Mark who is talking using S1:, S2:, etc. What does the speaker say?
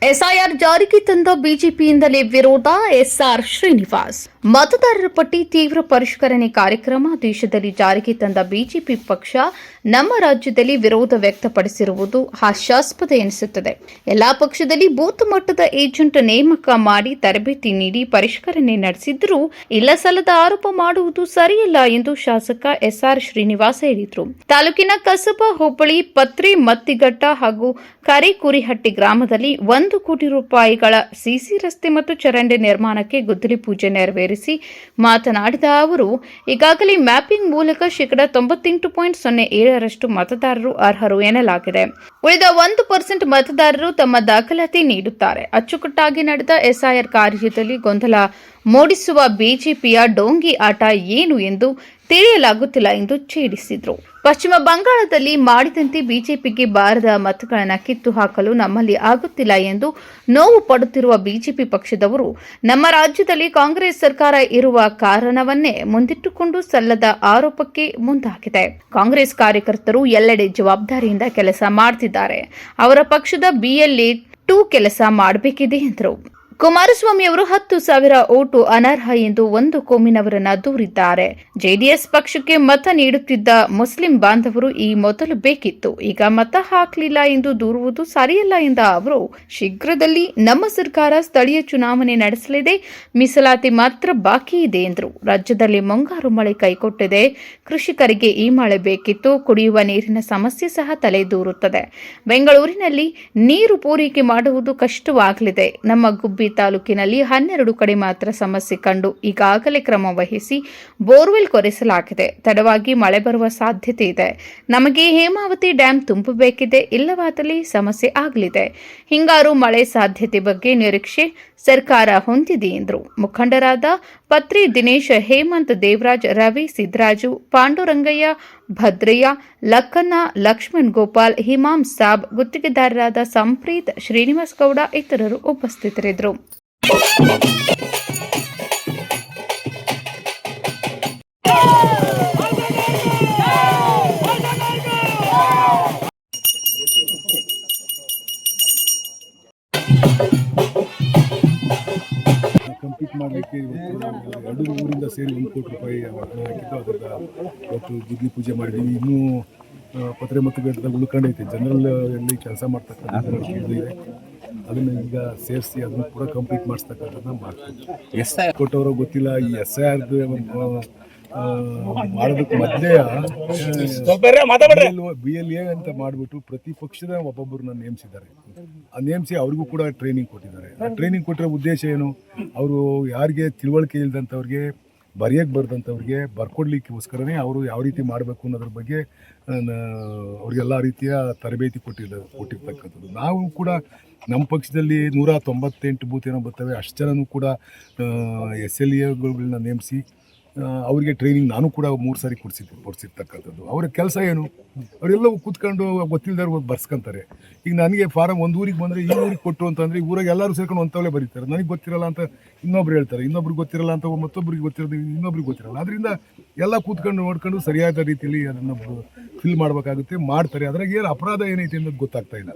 S1: SIR ಜಾರಿಗೆ ತಂದ ಬಿಜೆಪಿಯಿಂದಲೇ ವಿರೋಧ. ಎಸ್ಆರ್ ಶ್ರೀನಿವಾಸ್. ಮತದಾರರ ಪಟ್ಟಿ ತೀವ್ರ ಪರಿಷ್ಕರಣೆ ಕಾರ್ಯಕ್ರಮ ದೇಶದಲ್ಲಿ ಜಾರಿಗೆ ತಂದ ಬಿಜೆಪಿ ಪಕ್ಷ ನಮ್ಮ ರಾಜ್ಯದಲ್ಲಿ ವಿರೋಧ ವ್ಯಕ್ತಪಡಿಸಿರುವುದು ಹಾಸ್ಯಾಸ್ಪದ ಎನಿಸುತ್ತದೆ. ಎಲ್ಲಾ ಪಕ್ಷದಲ್ಲಿ ಬೂತ್ ಮಟ್ಟದ ಏಜೆಂಟ್ ನೇಮಕ ಮಾಡಿ ತರಬೇತಿ ನೀಡಿ ಪರಿಷ್ಕರಣೆ ನಡೆಸಿದ್ದರೂ ಇಲ್ಲಸಲ್ಲದ ಆರೋಪ ಮಾಡುವುದು ಸರಿಯಲ್ಲ ಎಂದು ಶಾಸಕ ಎಸ್ಆರ್ ಶ್ರೀನಿವಾಸ್ ಹೇಳಿದರು. ತಾಲೂಕಿನ ಕಸಬಾ ಹೋಬಳಿ ಪತ್ರಿ ಮತ್ತಿಘಟ್ಟ ಹಾಗೂ ಕರೇಕುರಿಹಟ್ಟಿ ಗ್ರಾಮದಲ್ಲಿ 1 ಕೋಟಿ ರೂಪಾಯಿಗಳ ಸಿಸಿ ರಸ್ತೆ ಮತ್ತು ಚರಂಡಿ ನಿರ್ಮಾಣಕ್ಕೆ ಗುದ್ದಲಿ ಪೂಜೆ ನೆರವೇರಿಸಿ ಮಾತನಾಡಿದ ಅವರು, ಈಗಾಗಲೇ ಮ್ಯಾಪಿಂಗ್ ಮೂಲಕ 98.07% ಮತದಾರರು ಅರ್ಹರು ಎನ್ನಲಾಗಿದೆ. ಉಳಿದ 1% ಮತದಾರರು ತಮ್ಮ ದಾಖಲಾತಿ ನೀಡುತ್ತಾರೆ. ಅಚ್ಚುಕಟ್ಟಾಗಿ ನಡೆದ ಎಸ್ಐಆರ್ ಕಾರ್ಯದಲ್ಲಿ ಗೊಂದಲ ಮೂಡಿಸುವ ಬಿಜೆಪಿಯ ಡೋಂಗಿ ಆಟ ಏನು ಎಂದು ತಿಳಿಯಲಾಗುತ್ತಿಲ್ಲ ಎಂದು ಛೇಡಿಸಿದರು. ಪಶ್ಚಿಮ ಬಂಗಾಳದಲ್ಲಿ ಮಾಡಿದಂತೆ ಬಿಜೆಪಿಗೆ ಬಾರದ ಮತಗಳನ್ನು ಕಿತ್ತು ಹಾಕಲು ನಮ್ಮಲ್ಲಿ ಆಗುತ್ತಿಲ್ಲ ಎಂದು ನೋವು ಪಡುತ್ತಿರುವ ಬಿಜೆಪಿ ಪಕ್ಷದವರು ನಮ್ಮ ರಾಜ್ಯದಲ್ಲಿ ಕಾಂಗ್ರೆಸ್ ಸರ್ಕಾರ ಇರುವ ಕಾರಣವನ್ನೇ ಮುಂದಿಟ್ಟುಕೊಂಡು ಸಲ್ಲದ ಆರೋಪಕ್ಕೆ ಮುಂದಾಗಿದೆ. ಕಾಂಗ್ರೆಸ್ ಕಾರ್ಯಕರ್ತರು ಎಲ್ಲೆಡೆ ಜವಾಬ್ದಾರಿಯಿಂದ ಕೆಲಸ ಮಾಡುತ್ತಿದ್ದಾರೆ. ಅವರ ಪಕ್ಷದ BLA 2 ಕೆಲಸ ಮಾಡಬೇಕಿದೆ ಎಂದರು. ಕುಮಾರಸ್ವಾಮಿ ಅವರು 10,000 ಓಟು ಅನರ್ಹ ಎಂದು ಒಂದು ಕೋಮಿನವರನ್ನ ದೂರಿದ್ದಾರೆ. ಜೆಡಿಎಸ್ ಪಕ್ಷಕ್ಕೆ ಮತ ನೀಡುತ್ತಿದ್ದ ಮುಸ್ಲಿಂ ಬಾಂಧವರು ಈ ಮೊದಲು ಬೇಕಿತ್ತು, ಈಗ ಮತ ಹಾಕಲಿಲ್ಲ ಎಂದು ದೂರುವುದು ಸರಿಯಲ್ಲ ಎಂದ ಅವರು, ಶೀಘ್ರದಲ್ಲಿ ನಮ್ಮ ಸರ್ಕಾರ ಸ್ಥಳೀಯ ಚುನಾವಣೆ ನಡೆಸಲಿದೆ, ಮೀಸಲಾತಿ ಮಾತ್ರ ಬಾಕಿ ಇದೆ ಎಂದರು. ರಾಜ್ಯದಲ್ಲಿ ಮುಂಗಾರು ಮಳೆ ಕೈಕೊಟ್ಟಿದೆ, ಕೃಷಿಕರಿಗೆ ಈ ಮಳೆ ಬೇಕಿತ್ತು, ಕುಡಿಯುವ ನೀರಿನ ಸಮಸ್ಯೆ ಸಹ ತಲೆದೂರುತ್ತದೆ. ಬೆಂಗಳೂರಿನಲ್ಲಿ ನೀರು ಪೂರೈಕೆ ಮಾಡುವುದು ಕಷ್ಟವಾಗಲಿದೆ. ನಮ್ಮ ಗುಬ್ಬಿ ತಾಲೂಕಿನಲ್ಲಿ 12 ಕಡೆ ಮಾತ್ರ ಸಮಸ್ಯೆ ಕಂಡು ಈಗಾಗಲೇ ಕ್ರಮ ವಹಿಸಿ ಬೋರ್ವೆಲ್ ಕೊರೆಸಲಾಗಿದೆ. ತಡವಾಗಿ ಮಳೆ ಬರುವ ಸಾಧ್ಯತೆ ಇದೆ. ನಮಗೆ ಹೇಮಾವತಿ ಡ್ಯಾಂ ತುಂಬಬೇಕಿದೆ, ಇಲ್ಲವಾದಲ್ಲಿ ಸಮಸ್ಯೆ ಆಗಲಿದೆ. ಹಿಂಗಾರು ಮಳೆ ಸಾಧ್ಯತೆ ಬಗ್ಗೆ ನಿರೀಕ್ಷೆ ಸರ್ಕಾರ ಹೊಂದಿದೆ ಎಂದರು. ಮುಖಂಡರಾದ ಪತ್ರಿ ದಿನೇಶ್, ಹೇಮಂತ್, ದೇವರಾಜ್, ರವಿ, ಸಿದ್ದರಾಜು, ಪಾಂಡುರಂಗಯ್ಯ, ಭದ್ರಯ್ಯ, ಲಕ್ಕನ್ನ, ಲಕ್ಷ್ಮಣ್ ಗೋಪಾಲ್, ಹಿಮಾಮ್ ಸಾಬ್, ಗುತ್ತಿಗೆದಾರರಾದ ಸಂಪ್ರೀತ್, ಶ್ರೀನಿವಾಸ್ ಗೌಡ ಇತರರು ಉಪಸ್ಥಿತರಿದ್ದರು.
S2: ಕಂಪ್ಲೀಟ್ ಮಾಡಲಿಕ್ಕೆ ಇವತ್ತು 2 ಊರಿಂದ ಸೇರಿ 1 ಕೋಟಿ ರೂಪಾಯಿ ಹಾಕಿದ್ದು. ಅದರ ಇವತ್ತು ಗುದ್ಲಿ ಪೂಜೆ ಮಾಡಿದ್ದೀವಿ. ಇನ್ನೂ ಪತ್ರೆ ಮತ್ತು ಗಂಟೆದಾಗ ಉಳ್ಕೊಂಡೈತೆ. ಜನರಲ್ ಎಲ್ಲಿ ಕೆಲಸ ಮಾಡ್ತಕ್ಕಂಥ ಇದೆ, ಅದನ್ನು ಈಗ ಸೇರಿಸಿ ಅದನ್ನು ಕೂಡ ಕಂಪ್ಲೀಟ್ ಮಾಡಿಸ್ತಕ್ಕಂಥದ್ದನ್ನ ಮಾಡ್ತೀವಿ. ಕೊಟ್ಟವರು ಗೊತ್ತಿಲ್ಲ. ಈ SIR ಮಾಡೋದಕ್ಕೆ ಮೊದಲೇ BLA ಅಂತ ಮಾಡಿಬಿಟ್ಟು ಪ್ರತಿ ಪಕ್ಷದ ಒಬ್ಬೊಬ್ಬರನ್ನ ನೇಮಿಸಿದ್ದಾರೆ. ಆ ನೇಮಿಸಿ ಅವ್ರಿಗೂ ಕೂಡ ಟ್ರೈನಿಂಗ್ ಕೊಟ್ಟಿದ್ದಾರೆ. ಆ ಟ್ರೈನಿಂಗ್ ಕೊಟ್ಟಿರೋ ಉದ್ದೇಶ ಏನು? ಅವರು ಯಾರಿಗೆ ತಿಳುವಳಿಕೆ ಇಲ್ಲದಂಥವ್ರಿಗೆ, ಬರೆಯೋಕ್ಕೆ ಬರ್ದಂಥವ್ರಿಗೆ ಬರ್ಕೊಡ್ಲಿಕ್ಕೋಸ್ಕರನೇ ಅವರು ಯಾವ ರೀತಿ ಮಾಡಬೇಕು ಅನ್ನೋದ್ರ ಬಗ್ಗೆ ಅವ್ರಿಗೆಲ್ಲ ರೀತಿಯ ತರಬೇತಿ ಕೊಟ್ಟಿರ್ತಕ್ಕಂಥದ್ದು. ನಾವು ಕೂಡ ನಮ್ಮ ಪಕ್ಷದಲ್ಲಿ 198 ಬೂತ್ ಏನೋ ಬರ್ತವೆ, ಅಷ್ಟು ಜನನೂ ಕೂಡ SLAಗಳನ್ನ ನೇಮಿಸಿ ಅವರಿಗೆ ಟ್ರೈನಿಂಗ್ ನಾನು ಕೂಡ 3 ಸಾರಿ ಕೊಡಿಸಿರ್ತಕ್ಕಂಥದ್ದು. ಅವರ ಕೆಲಸ ಏನು? ಅವರೆಲ್ಲವೂ ಕೂತ್ಕೊಂಡು ಗೊತ್ತಿಲ್ಲದವ್ರು ಬರ್ಸ್ಕೊಂತಾರೆ. ಈಗ ನನಗೆ ಫಾರಮ್ ಒಂದು ಊರಿಗೆ ಬಂದರೆ ಈ ಊರಿಗೆ ಕೊಟ್ಟು ಅಂತಂದರೆ ಈ ಊರಾಗ ಎಲ್ಲರೂ ಸೇರ್ಕೊಂಡು ಒಂತವೇ ಬರೀತಾರೆ. ನನಗೆ ಗೊತ್ತಿರಲ್ಲ ಅಂತ ಇನ್ನೊಬ್ರು ಹೇಳ್ತಾರೆ, ಇನ್ನೊಬ್ರಿಗೆ ಗೊತ್ತಿರಲ್ಲ ಅಂತ ಮತ್ತೊಬ್ಬರಿಗೆ ಗೊತ್ತಿರೋದು ಇನ್ನೊಬ್ರಿಗೆ ಗೊತ್ತಿರಲ್ಲ. ಅದರಿಂದ ಎಲ್ಲ ಕೂತ್ಕೊಂಡು ನೋಡ್ಕೊಂಡು ಸರಿಯಾದ ರೀತಿಯಲ್ಲಿ ಅದನ್ನು ಫಿಲ್ ಮಾಡಬೇಕಾಗುತ್ತೆ, ಮಾಡ್ತಾರೆ. ಅದ್ರಾಗ ಏನು ಅಪರಾಧ ಏನೈತೆ ಅನ್ನೋದು ಗೊತ್ತಾಗ್ತಾ ಇಲ್ಲ.